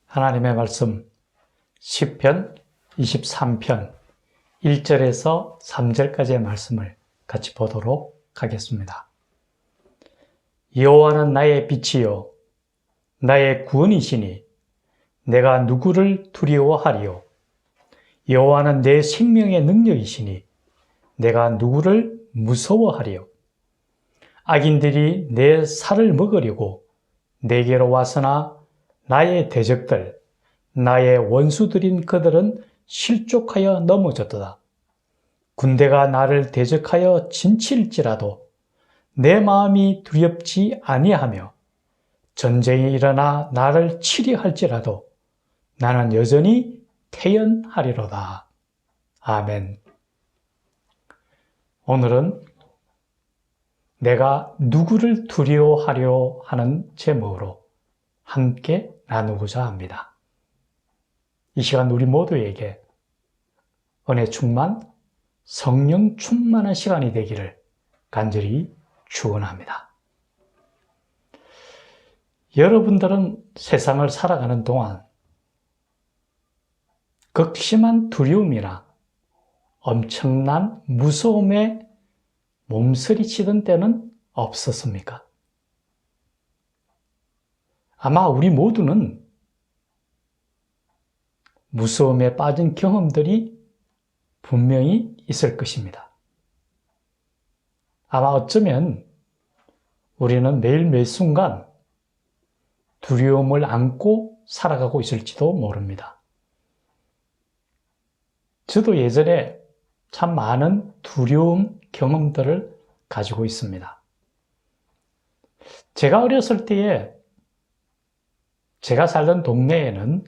하나님의 말씀 시편 23편 1절에서 3절까지의 말씀을 같이 보도록 하겠습니다. 여호와는 나의 빛이요 나의 구원이시니 내가 누구를 두려워하리요. 여호와는 내 생명의 능력이시니 내가 누구를 무서워하리요. 악인들이 내 살을 먹으려고 내게로 왔으나 나의 대적들, 나의 원수들인 그들은 실족하여 넘어졌도다. 군대가 나를 대적하여 진칠지라도 내 마음이 두렵지 아니하며 전쟁이 일어나 나를 치리할지라도 나는 여전히 태연하리로다. 아멘. 오늘은 내가 누구를 두려워하려 하는 제목으로 함께 나누고자 합니다. 이 시간 우리 모두에게 은혜 충만, 성령 충만한 시간이 되기를 간절히 축원합니다. 여러분들은 세상을 살아가는 동안 극심한 두려움이나 엄청난 무서움에 몸서리치던 때는 없었습니까? 아마 우리 모두는 무서움에 빠진 경험들이 분명히 있을 것입니다. 아마 어쩌면 우리는 매일 매 순간 두려움을 안고 살아가고 있을지도 모릅니다. 저도 예전에 참 많은 두려움 경험들을 가지고 있습니다. 제가 어렸을 때에 제가 살던 동네에는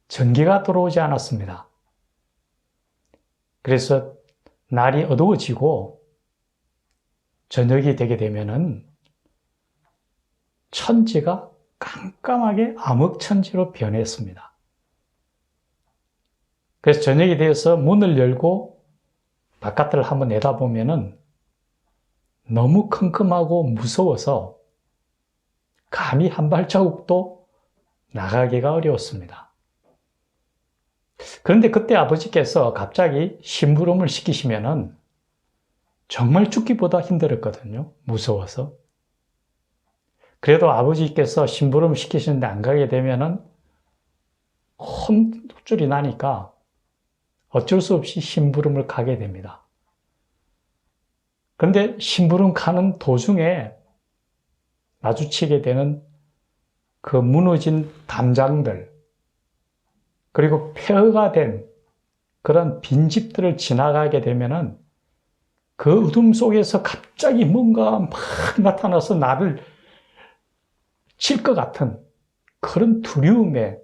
전기가 들어오지 않았습니다. 그래서 날이 어두워지고 저녁이 되게 되면은 천지가 깜깜하게 암흑천지로 변했습니다. 그래서 저녁이 되어서 문을 열고 바깥을 한번 내다보면은 너무 컴컴하고 무서워서 감히 한 발자국도 나가기가 어려웠습니다. 그런데 그때 아버지께서 갑자기 심부름을 시키시면은 정말 죽기보다 힘들었거든요. 무서워서. 그래도 아버지께서 심부름 시키시는데 안 가게 되면은 혼쭐이 나니까 어쩔 수 없이 심부름을 가게 됩니다. 그런데 심부름 가는 도중에 마주치게 되는 그 무너진 담장들, 그리고 폐허가 된 그런 빈집들을 지나가게 되면은 그 어둠 속에서 갑자기 뭔가 막 나타나서 나를 칠 것 같은 그런 두려움에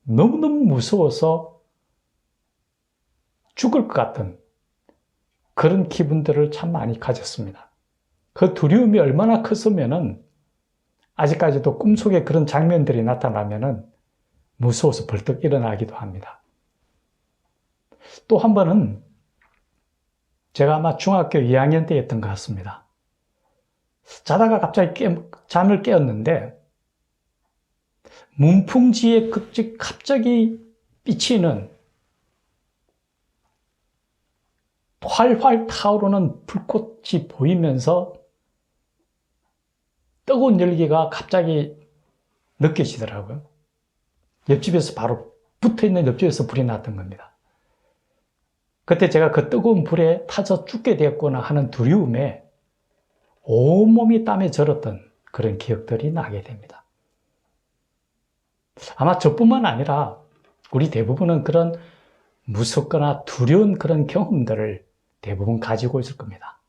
너무너무 무서워서 죽을 것 같은 그런 기분들을 참 많이 가졌습니다. 그 두려움이 얼마나 컸으면은 아직까지도 꿈속에 그런 장면들이 나타나면은 무서워서 벌떡 일어나기도 합니다. 또 한 번은 제가 아마 중학교 2학년 때였던 것 같습니다. 자다가 갑자기 잠을 깨었는데 문풍지에 갑자기 비치는 활활 타오르는 불꽃이 보이면서 뜨거운 열기가 갑자기 느껴지더라고요. 옆집에서 바로 붙어있는 옆집에서 불이 났던 겁니다. 그때 제가 그 뜨거운 불에 타서 죽게 되었구나 하는 두려움에 온몸이 땀에 절었던 그런 기억들이 나게 됩니다. 아마 저뿐만 아니라 우리 대부분은 그런 무섭거나 두려운 그런 경험들을 대부분 가지고 있을 겁니다.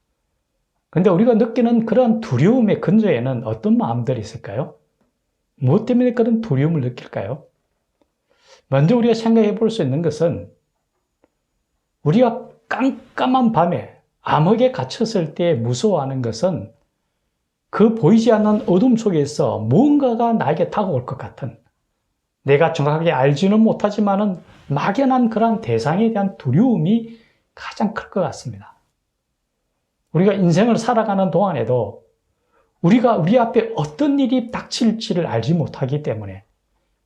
그런데 우리가 느끼는 그런 두려움의 근저에는 어떤 마음들이 있을까요? 무엇 때문에 그런 두려움을 느낄까요? 먼저 우리가 생각해 볼 수 있는 것은 우리가 깜깜한 밤에 암흑에 갇혔을 때 무서워하는 것은 그 보이지 않는 어둠 속에서 무언가가 나에게 다가올 것 같은, 내가 정확하게 알지는 못하지만은 막연한 그런 대상에 대한 두려움이 가장 클 것 같습니다. 우리가 인생을 살아가는 동안에도 우리가 우리 앞에 어떤 일이 닥칠지를 알지 못하기 때문에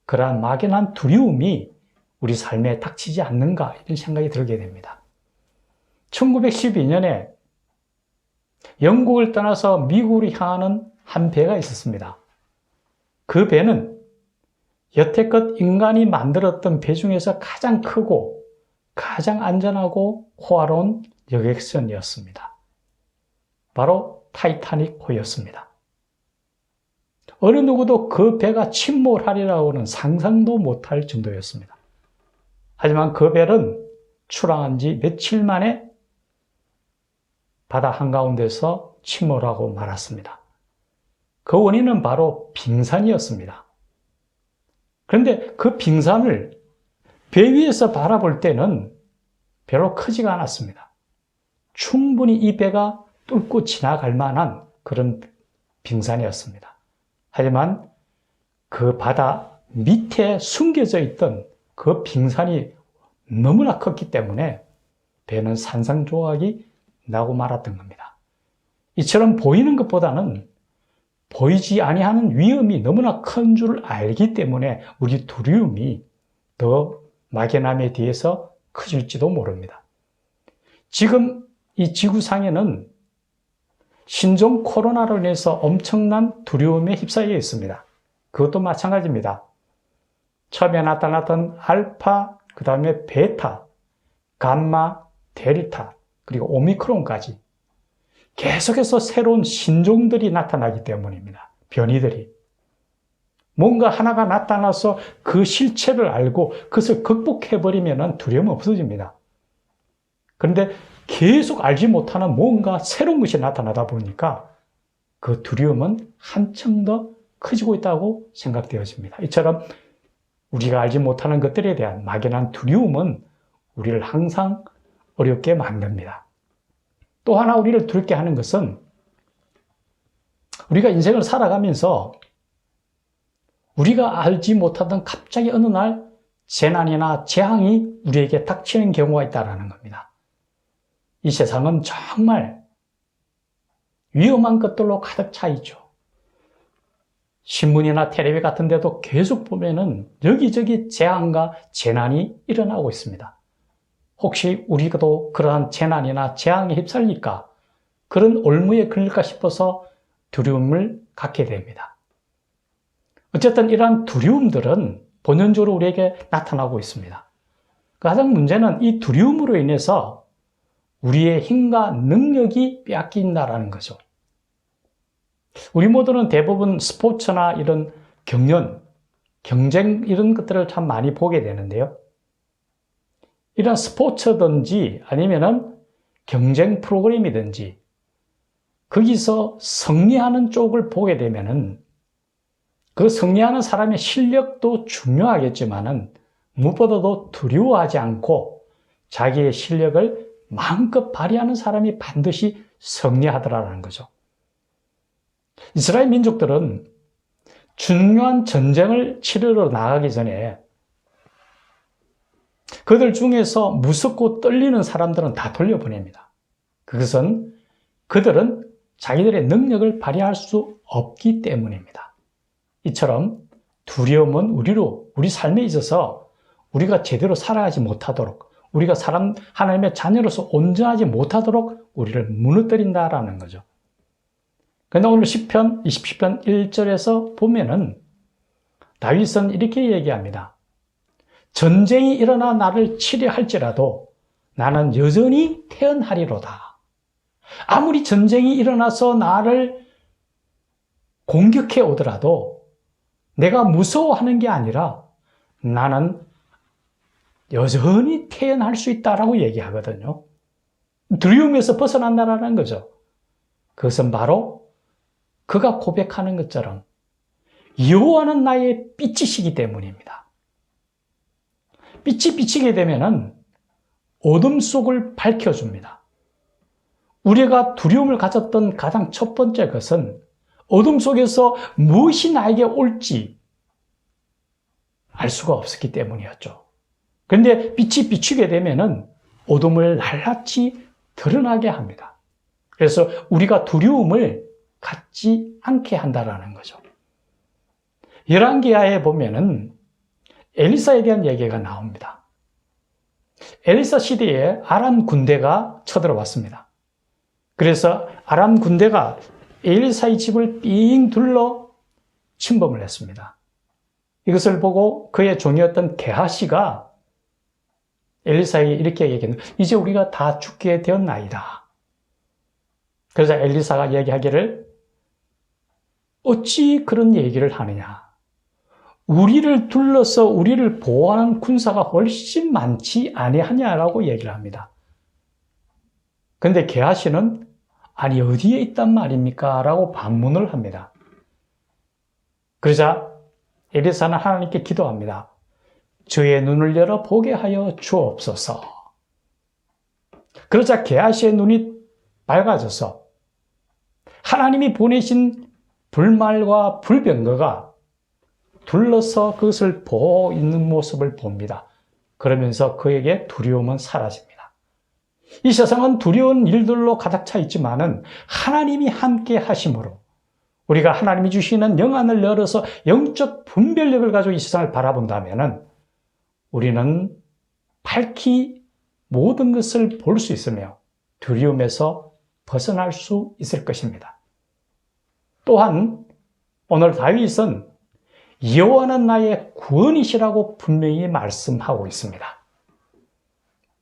그러한 막연한 두려움이 우리 삶에 닥치지 않는가 이런 생각이 들게 됩니다. 1912년에 영국을 떠나서 미국으로 향하는 한 배가 있었습니다. 그 배는 여태껏 인간이 만들었던 배 중에서 가장 크고 가장 안전하고 호화로운 여객선이었습니다. 바로 타이타닉호였습니다. 어느 누구도 그 배가 침몰하리라고는 상상도 못할 정도였습니다. 하지만 그 배는 출항한 지 며칠 만에 바다 한가운데서 침몰하고 말았습니다. 그 원인은 바로 빙산이었습니다. 그런데 그 빙산을 배 위에서 바라볼 때는 별로 크지가 않았습니다. 충분히 이 배가 뚫고 지나갈 만한 그런 빙산이었습니다. 하지만 그 바다 밑에 숨겨져 있던 그 빙산이 너무나 컸기 때문에 배는 산산조각이 나고 말았던 겁니다. 이처럼 보이는 것보다는 보이지 아니하는 위험이 너무나 큰 줄 알기 때문에 우리 두려움이 더 막연함에 대해서 커질지도 모릅니다. 지금 이 지구상에는 신종 코로나로 인해서 엄청난 두려움에 휩싸여 있습니다. 그것도 마찬가지입니다. 처음에 나타났던 알파, 그 다음에 베타, 감마, 델타, 그리고 오미크론까지 계속해서 새로운 신종들이 나타나기 때문입니다. 변이들이. 뭔가 하나가 나타나서 그 실체를 알고 그것을 극복해버리면 두려움은 없어집니다. 그런데 계속 알지 못하는 뭔가 새로운 것이 나타나다 보니까 그 두려움은 한층 더 커지고 있다고 생각되어집니다. 이처럼 우리가 알지 못하는 것들에 대한 막연한 두려움은 우리를 항상 어렵게 만듭니다. 또 하나 우리를 두렵게 하는 것은 우리가 인생을 살아가면서 우리가 알지 못하던 갑자기 어느 날 재난이나 재앙이 우리에게 닥치는 경우가 있다는 겁니다. 이 세상은 정말 위험한 것들로 가득 차 있죠. 신문이나 텔레비 같은 데도 계속 보면은 여기저기 재앙과 재난이 일어나고 있습니다. 혹시 우리도 그러한 재난이나 재앙에 휩쓸릴까? 그런 올무에 걸릴까 싶어서 두려움을 갖게 됩니다. 어쨌든 이러한 두려움들은 본연적으로 우리에게 나타나고 있습니다. 가장 문제는 이 두려움으로 인해서 우리의 힘과 능력이 빼앗긴다는 거죠. 우리 모두는 대부분 스포츠나 이런 경연, 경쟁 이런 것들을 참 많이 보게 되는데요. 이런 스포츠든지 아니면은 경쟁 프로그램이든지 거기서 승리하는 쪽을 보게 되면은 그 승리하는 사람의 실력도 중요하겠지만은 무엇보다도 두려워하지 않고 자기의 실력을 마음껏 발휘하는 사람이 반드시 승리하더라는 거죠. 이스라엘 민족들은 중요한 전쟁을 치르러 나가기 전에 그들 중에서 무섭고 떨리는 사람들은 다 돌려보냅니다. 그것은 그들은 자기들의 능력을 발휘할 수 없기 때문입니다. 이처럼 두려움은 우리 삶에 있어서 우리가 제대로 살아가지 못하도록, 우리가 하나님의 자녀로서 온전하지 못하도록 우리를 무너뜨린다라는 거죠. 그런데 오늘 시편 20편 1절에서 보면은 다윗은 이렇게 얘기합니다. 전쟁이 일어나 나를 치려 할지라도 나는 여전히 태어나리로다. 아무리 전쟁이 일어나서 나를 공격해 오더라도 내가 무서워하는 게 아니라 나는 여전히 태어날 수 있다라고 얘기하거든요. 두려움에서 벗어난다라는 거죠. 그것은 바로 그가 고백하는 것처럼 여호와는 나의 빛이시기 때문입니다. 빛이 비치게 되면은 어둠 속을 밝혀줍니다. 우리가 두려움을 가졌던 가장 첫 번째 것은 어둠 속에서 무엇이 나에게 올지 알 수가 없었기 때문이었죠. 그런데 빛이 비추게 되면은 어둠을 낱낱이 드러나게 합니다. 그래서 우리가 두려움을 갖지 않게 한다라는 거죠. 열왕기하에 보면은 엘리사에 대한 얘기가 나옵니다. 엘리사 시대에 아람 군대가 쳐들어왔습니다. 그래서 아람 군대가 엘리사의 집을 삥 둘러 침범을 했습니다. 이것을 보고 그의 종이었던 게하시가 엘리사에게 이렇게 얘기했는데, 이제 우리가 다 죽게 되었나이다. 그래서 엘리사가 얘기하기를, 어찌 그런 얘기를 하느냐. 우리를 둘러서 우리를 보호하는 군사가 훨씬 많지 아니하냐라고 얘기를 합니다. 그런데 게하시는 아니 어디에 있단 말입니까? 라고 반문을 합니다. 그러자 엘리사는 하나님께 기도합니다. 저의 눈을 열어 보게 하여 주옵소서. 그러자 게하시의 눈이 밝아져서 하나님이 보내신 불말과 불병거가 둘러서 그것을 보고 있는 모습을 봅니다. 그러면서 그에게 두려움은 사라집니다. 이 세상은 두려운 일들로 가득 차 있지만은 하나님이 함께 하심으로 우리가 하나님이 주시는 영안을 열어서 영적 분별력을 가지고 이 세상을 바라본다면은 우리는 밝히 모든 것을 볼 수 있으며 두려움에서 벗어날 수 있을 것입니다. 또한 오늘 다윗은 여호와는 나의 구원이시라고 분명히 말씀하고 있습니다.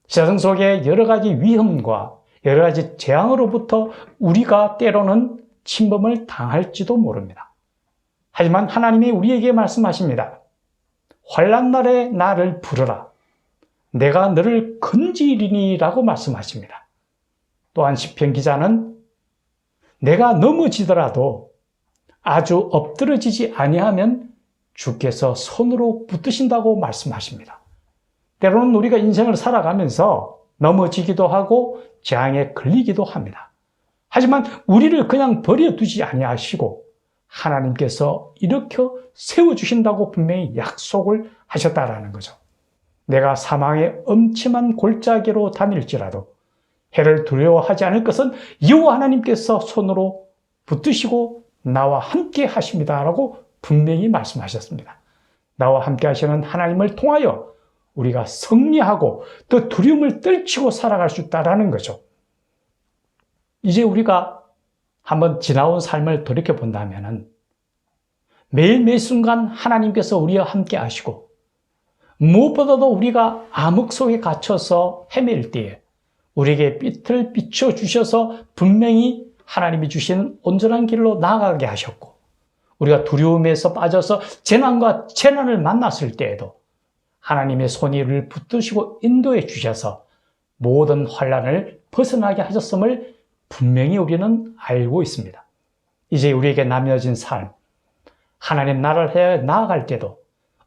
세상 속에 여러 가지 위험과 여러 가지 재앙으로부터 우리가 때로는 침범을 당할지도 모릅니다. 하지만 하나님이 우리에게 말씀하십니다. 환난 날에 나를 부르라. 내가 너를 건지리니 라고 말씀하십니다. 또한 시편 기자는 내가 넘어지더라도 아주 엎드러지지 아니하면 주께서 손으로 붙드신다고 말씀하십니다. 때로는 우리가 인생을 살아가면서 넘어지기도 하고 재앙에 걸리기도 합니다. 하지만 우리를 그냥 버려두지 아니하시고 하나님께서 일으켜 세워주신다고 분명히 약속을 하셨다라는 거죠. 내가 사망의 엄침한 골짜기로 다닐지라도 해를 두려워하지 않을 것은 여호와 하나님께서 손으로 붙드시고 나와 함께 하십니다라고 분명히 말씀하셨습니다. 나와 함께 하시는 하나님을 통하여 우리가 승리하고 또 두려움을 떨치고 살아갈 수 있다는 거죠. 이제 우리가 한번 지나온 삶을 돌이켜본다면 매일 매 순간 하나님께서 우리와 함께 하시고 무엇보다도 우리가 암흑 속에 갇혀서 헤맬 때에 우리에게 빛을 비춰주셔서 분명히 하나님이 주시는 온전한 길로 나아가게 하셨고 우리가 두려움에서 빠져서 재난과 재난을 만났을 때에도 하나님의 손이 우리를 붙드시고 인도해 주셔서 모든 환난을 벗어나게 하셨음을 분명히 우리는 알고 있습니다. 이제 우리에게 남겨진 삶, 하나님 나라를 향해 나아갈 때도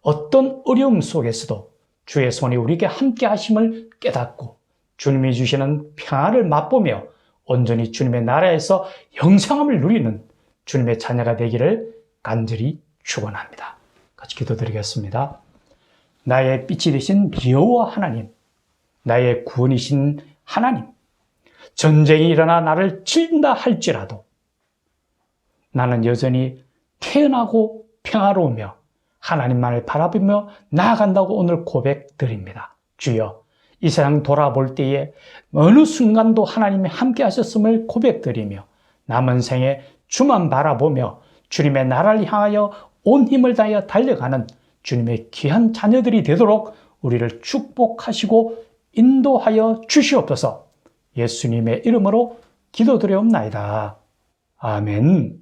어떤 어려움 속에서도 주의 손이 우리에게 함께 하심을 깨닫고 주님이 주시는 평안을 맛보며 온전히 주님의 나라에서 영생함을 누리는 주님의 자녀가 되기를 간절히 축원합니다. 같이 기도드리겠습니다. 나의 빛이 되신 여호와 하나님, 나의 구원이신 하나님, 전쟁이 일어나 나를 찔린다 할지라도 나는 여전히 태어나고 평화로우며 하나님만을 바라보며 나아간다고 오늘 고백드립니다. 주여, 이 세상 돌아볼 때에 어느 순간도 하나님이 함께 하셨음을 고백드리며 남은 생에 주만 바라보며 주님의 나라를 향하여 온 힘을 다하여 달려가는 주님의 귀한 자녀들이 되도록 우리를 축복하시고 인도하여 주시옵소서. 예수님의 이름으로 기도드려옵나이다. 아멘.